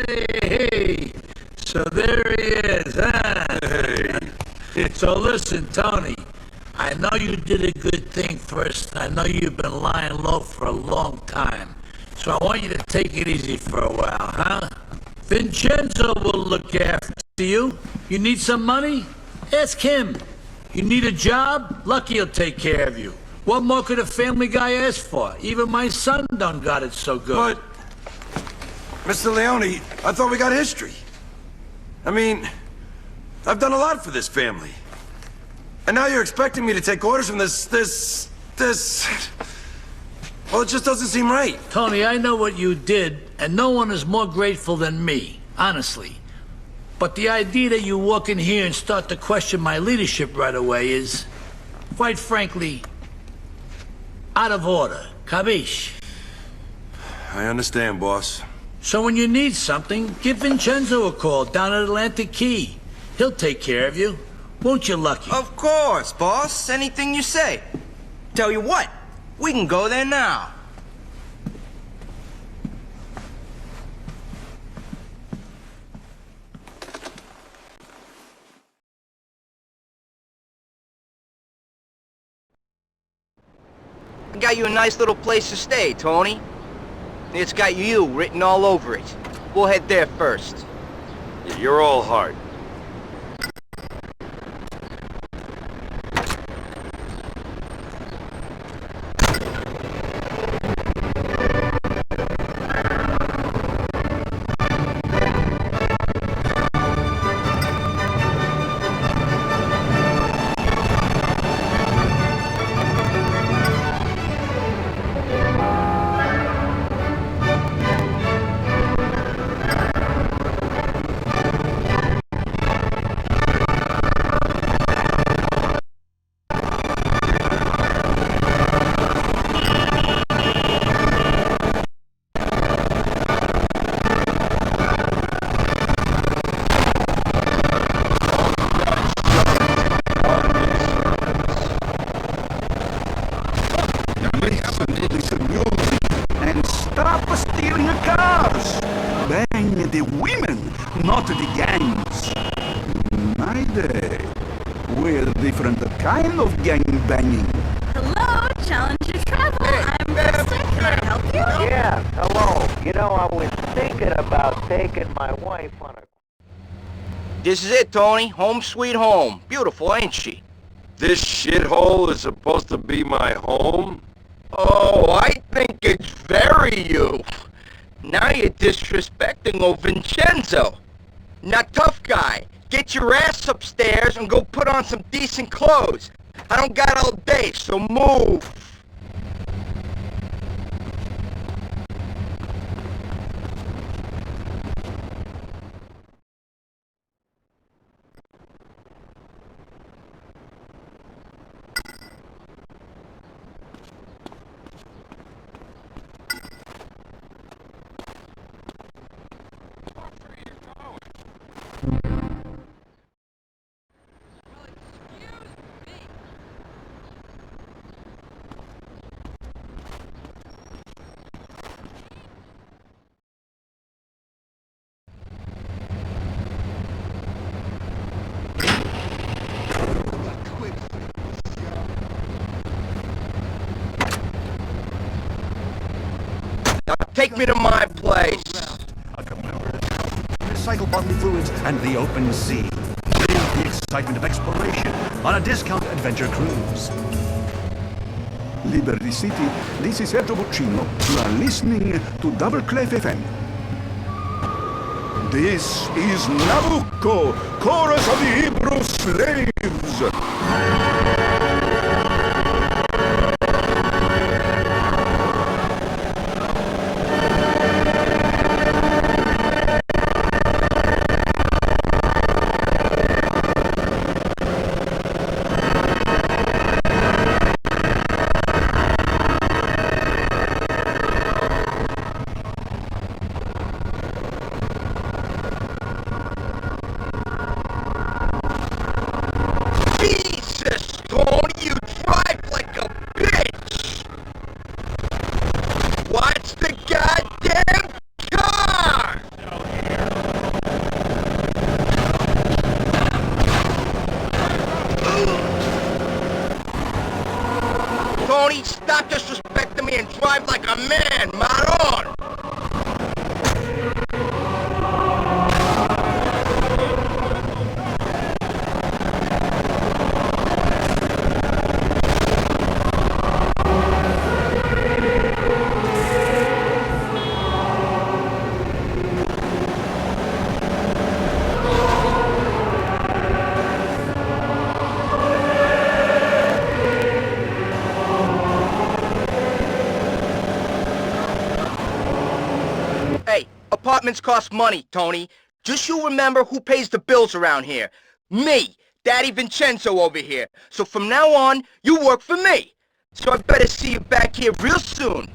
Hey, so there he is, huh? Hey. So listen, Tony, I know you did a good thing first. I know you've been lying low for a long time. So I want you to take it easy for a while, huh? Vincenzo will look after you. You need some money? Ask him. You need a job? Lucky he'll take care of you. What more could a family guy ask for? Even my son done got it so good. But, Mr. Leone, I thought we got history. I mean, I've done a lot for this family. And now you're expecting me to take orders from this... Well, it just doesn't seem right. Tony, I know what you did, and no one is more grateful than me, honestly. But the idea that you walk in here and start to question my leadership right away is, quite frankly, out of order. Capiche? I understand, boss. So when you need something, give Vincenzo a call down at Atlantic Key. He'll take care of you. Won't you, Lucky? Of course, boss. Anything you say. Tell you what, we can go there now. I got you a nice little place to stay, Tony. It's got you written all over it. We'll head there first. You're all heart. And stop stealing cars! Bang the women, not the gangs. My day. We're a different kind of gang banging. Hello, Challenger Travel. I'm Krista. Can I help you? Yeah, hello. You know, I was thinking about taking my wife on a... This is it, Tony. Home sweet home. Beautiful, ain't she? This shithole is supposed to be my home? Oh, I think it's very you. Now you're disrespecting old Vincenzo. Now, tough guy, get your ass upstairs and go put on some decent clothes. I don't got all day, so move. Now take me to my place. Recycle bodily fluids and the open sea. Live the excitement of exploration on a discount adventure cruise. Liberty City, this is Sergio Boccino. You are listening to Double Clef FM. This is Nabucco, Chorus of the Hebrew Slaves. Jesus, Tony, you drive like a bitch. Watch the goddamn car. Tony, stop disrespecting me and drive like a man, Maron! Hey, apartments cost money, Tony. Just you remember who pays the bills around here. Me, Daddy Vincenzo over here. So from now on, you work for me. So I better see you back here real soon.